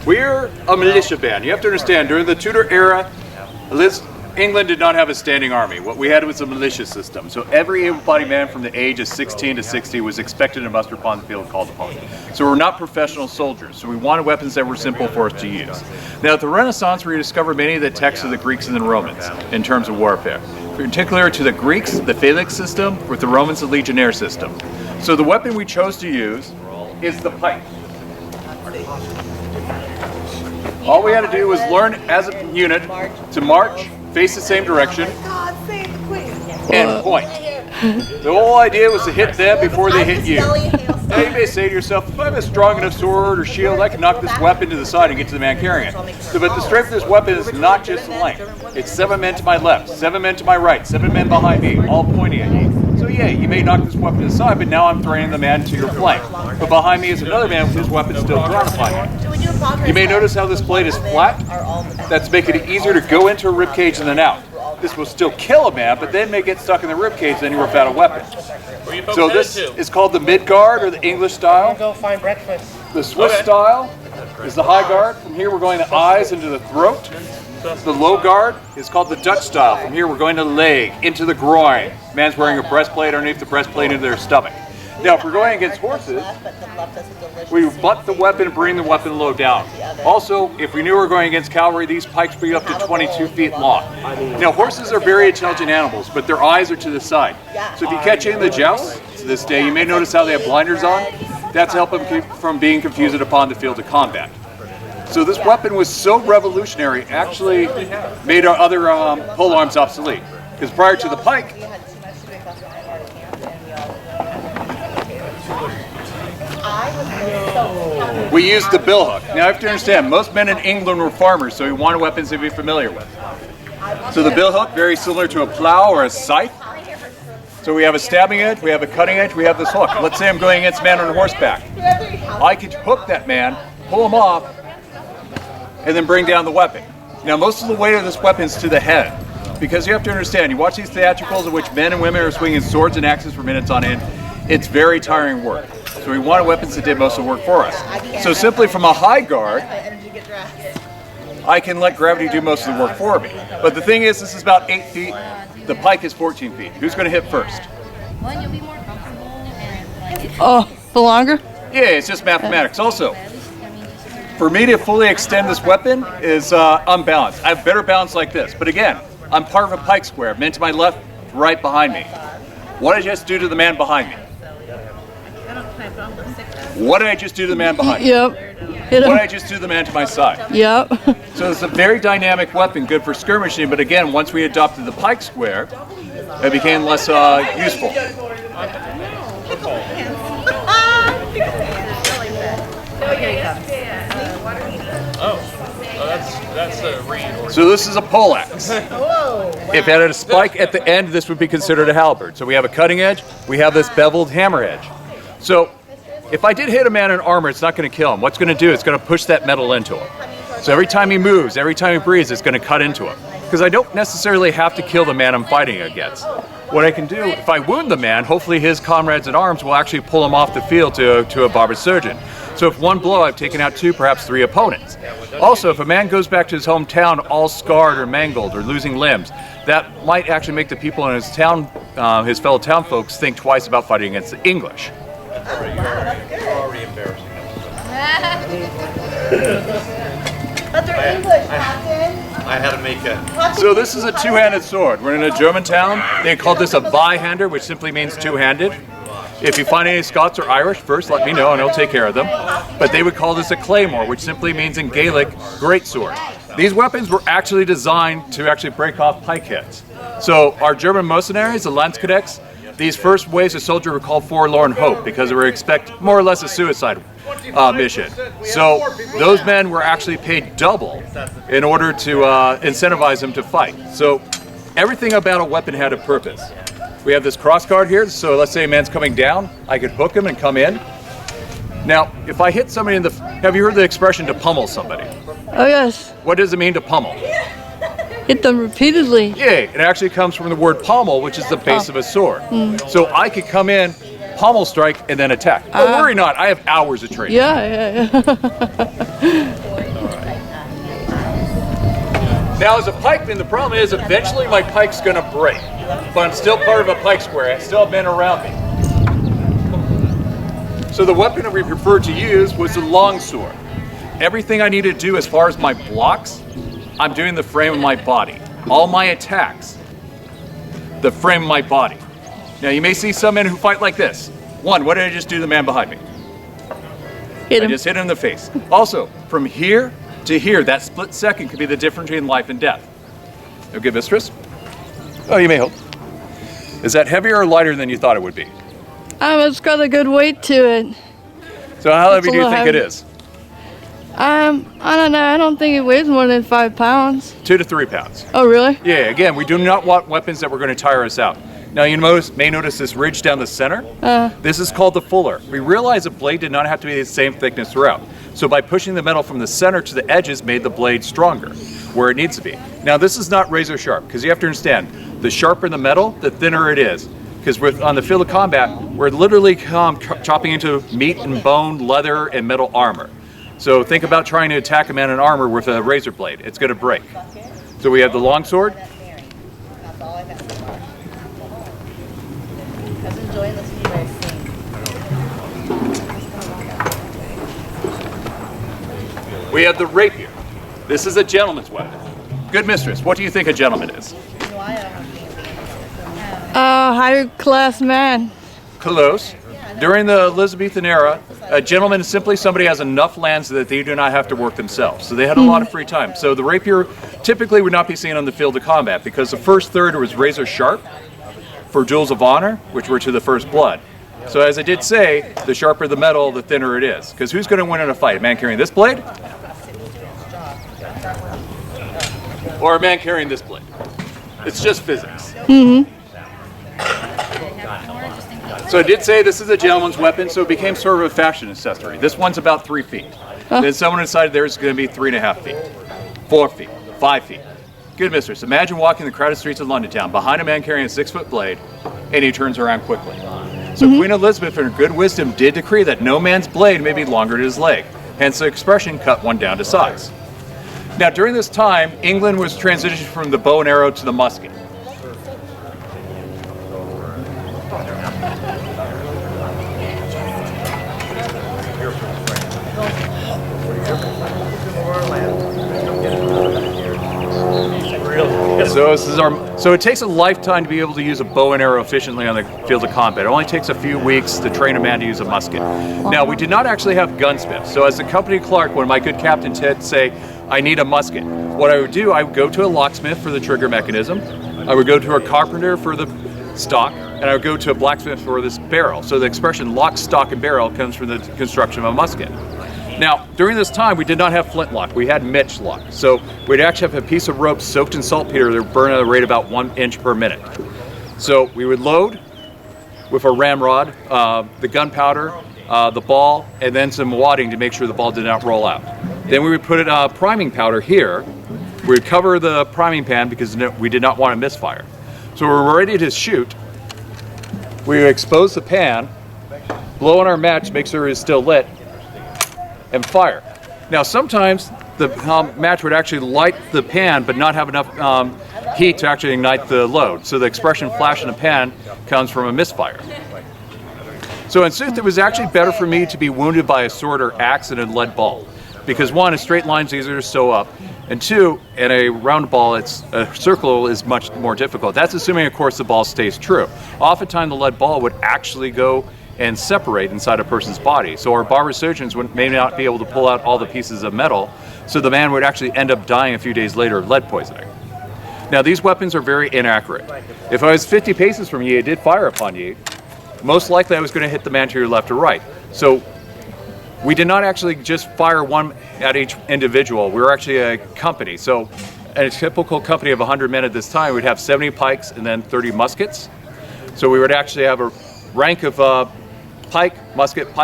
We're a militia band. You have to understand, during the Tudor era, England did not have a standing army. What we had was a militia system. So every able-bodied man from the age of 16 to 60 was expected to muster upon the field called upon. So we're not professional soldiers. So we wanted weapons that were simple for us to use. Now at the Renaissance, we discovered many of the texts of the Greeks and the Romans in terms of warfare. Particular to the Greeks, the phalanx system, with the Romans, the legionnaire system. So the weapon we chose to use is the pike. All we had to do was learn as a unit to march, face the same direction, and point. The whole idea was to hit them before they hit you. Now you may say to yourself, if I have a strong enough sword or shield, I can knock this weapon to the side and get to the man carrying it. So, but the strength of this weapon is not just the length. It's 7 men to my left, 7 men to my right, 7 men behind me, all pointing at you. So yeah, you may knock this weapon to the side, but now I'm throwing the man to your flank. But behind me is another man with his weapon still drawn upon him. You may notice how this blade is flat. That's making it easier to go into a rib cage and then out. This will still kill a man, but then may get stuck in the rib cage, then you're without a weapon. So this is called the mid guard, or the English style. Go find breakfast. The Swiss style is the high guard. From here we're going the eyes into the throat. The low guard is called the Dutch style. From here we're going to the leg, into the groin. Man's wearing a breastplate underneath the breastplate into their stomach. Now if we're going against horses, we butt the weapon and bring the weapon low down. Also, if we knew we were going against cavalry, these pikes would be up to 22 feet long. Now horses are very intelligent animals, but their eyes are to the side. So if you catch any of the jousts to this day, you may notice how they have blinders on. That's to help them keep from being confused upon the field of combat. So this weapon was so revolutionary, it actually made our other pole arms obsolete. Because prior to the pike, we used the billhook. Now you have to understand, most men in England were farmers, so we wanted weapons to be familiar with. So the billhook, very similar to a plow or a scythe. So we have a stabbing edge, we have a cutting edge, we have this hook. Let's say I'm going against a man on horseback. I could hook that man, pull him off, and then bring down the weapon. Now most of the weight of this weapon is to the head. Because you have to understand, you watch these theatricals in which men and women are swinging swords and axes for minutes on end, it's very tiring work. So we wanted weapons that did most of the work for us. So simply from a high guard, I can let gravity do most of the work for me. But the thing is, this is about 8 feet, the pike is 14 feet. Who's going to hit first? Oh, the longer? Yeah, it's just mathematics. Also, for me to fully extend this weapon is unbalanced. I have better balance like this. But again, I'm part of a pike square, men to my left, right behind me. What did I just do to the man behind me? What did I just do to the man behind me? Yep. What did I just do to the man to my side? Yep. So it's a very dynamic weapon, good for skirmishing, but again, once we adopted the pike square, it became less useful. So this is a poleaxe. If it had a spike at the end, this would be considered a halberd. So we have a cutting edge, we have this beveled hammer edge. So if I did hit a man in armor, it's not going to kill him. What's going to do? It's going to push that metal into him. So every time he moves, every time he breathes, it's going to cut into him. Because I don't necessarily have to kill the man I'm fighting against. What I can do, if I wound the man, hopefully his comrades in arms will actually pull him off the field to a barber surgeon. So if one blow, I've taken out 2, perhaps 3 opponents. Also, if a man goes back to his hometown all scarred or mangled or losing limbs, that might actually make the people in his town, his fellow town folks, think twice about fighting against the English. You're already embarrassing But they're English, Captain. I had to make a... So this is a two-handed sword. We're in a German town. They call this a Zweihander, which simply means two-handed. If you find any Scots or Irish, first let me know and I'll take care of them. But they would call this a claymore, which simply means in Gaelic, greatsword. These weapons were actually designed to actually break off pike heads. So our German mercenaries, the Landskadets, these first waves of soldier were called Forlorn Hope because they were expect more or less a suicide mission. So those men were actually paid double in order to incentivize them to fight. So everything about a weapon had a purpose. We have this cross guard here, so let's say a man's coming down, I could hook him and come in. Now, if I hit somebody in the... Have you heard the expression to pummel somebody? Oh, yes. What does it mean to pummel? Hit them repeatedly. Yeah, it actually comes from the word pommel, which is the base of a sword. So I could come in, pommel strike, and then attack. But worry not, I have hours of training. Yeah. Now as a pikeman, the problem is eventually my pike's gonna break, but I'm still part of a pike square. I still have men around me. So the weapon that we preferred to use was the longsword. Everything I needed to do as far as my blocks, I'm doing the frame of my body. All my attacks, the frame of my body. Now you may see some men who fight like this. One, what did I just do to the man behind me? Hit I him. just hit him in the face. Also, from here to here, that split second could be the difference between life and death. Okay, mistress? Oh, you may hope. Is that heavier or lighter than you thought it would be? It's got a good weight to it. So how It's heavy a do you little think it heavy. is? I don't know. I don't think it weighs more than 5 pounds. 2 to 3 pounds. Oh, really? Yeah, again, we do not want weapons that were going to tire us out. Now you may notice this ridge down the center. This is called the fuller. We realized the blade did not have to be the same thickness throughout. So by pushing the metal from the center to the edges made the blade stronger, where it needs to be. Now this is not razor sharp, because you have to understand, the sharper the metal, the thinner it is. Because on the field of combat, we're literally chopping into meat and bone, leather, and metal armor. So think about trying to attack a man in armor with a razor blade. It's going to break. So we have the longsword. That's all I've asked for. I was enjoying listening to you guys sing. We have the rapier. This is a gentleman's weapon. Good mistress, what do you think a gentleman is? Why I don't think Higher class man. Close. During the Elizabethan era, a gentleman is simply somebody who has enough lands that they do not have to work themselves. So they had a lot of free time. So the rapier typically would not be seen on the field of combat because the first third was razor sharp for duels of honor, which were to the first blood. So as I did say, the sharper the metal, the thinner it is. Because who's going to win in a fight? A man carrying this blade? Or a man carrying this blade? It's just physics. So I did say this is a gentleman's weapon, so it became sort of a fashion accessory. This one's about 3 feet. Then someone decided there's going to be 3.5 feet, 4 feet, 5 feet. Good mistress, imagine walking the crowded streets of London town behind a man carrying a 6-foot blade, and he turns around quickly. So Queen Elizabeth, in her good wisdom, did decree that no man's blade may be longer than his leg. Hence the expression, cut one down to size. Now during this time, England was transitioning from the bow and arrow to the musket. So it takes a lifetime to be able to use a bow and arrow efficiently on the field of combat. It only takes a few weeks to train a man to use a musket. Now, we did not actually have gunsmiths. So as the company clerk, when my good Captain Ted say, I need a musket, what I would do, I would go to a locksmith for the trigger mechanism. I would go to a carpenter for the stock, and I would go to a blacksmith for this barrel. So the expression lock, stock, and barrel comes from the construction of a musket. Now, during this time, we did not have flintlock. We had matchlock. So we'd actually have a piece of rope soaked in saltpeter that would burn at a rate about 1 inch per minute. So we would load with a ramrod, the gunpowder, the ball, and then some wadding to make sure the ball did not roll out. Then we would put priming powder here. We would cover the priming pan because we did not want to misfire. So when we're ready to shoot, we would expose the pan, blow on our match, make sure it's still lit, and fire. Now sometimes the match would actually light the pan but not have enough heat to actually ignite the load. So the expression flash in a pan comes from a misfire. So in sooth, it was actually better for me to be wounded by a sword or axe than a lead ball. Because one, a straight line's easier to sew up, and two, in a round ball, a circle is much more difficult. That's assuming, of course, the ball stays true. Oftentimes the lead ball would actually go and separate inside a person's body. So our barber surgeons may not be able to pull out all the pieces of metal, so the man would actually end up dying a few days later of lead poisoning. Now these weapons are very inaccurate. If I was 50 paces from you, I did fire upon you, most likely I was going to hit the man to your left or right. So we did not actually just fire one at each individual. We were actually a company. So a typical company of 100 men at this time would have 70 pikes and then 30 muskets. So we would actually have a rank of pike, musket, pike.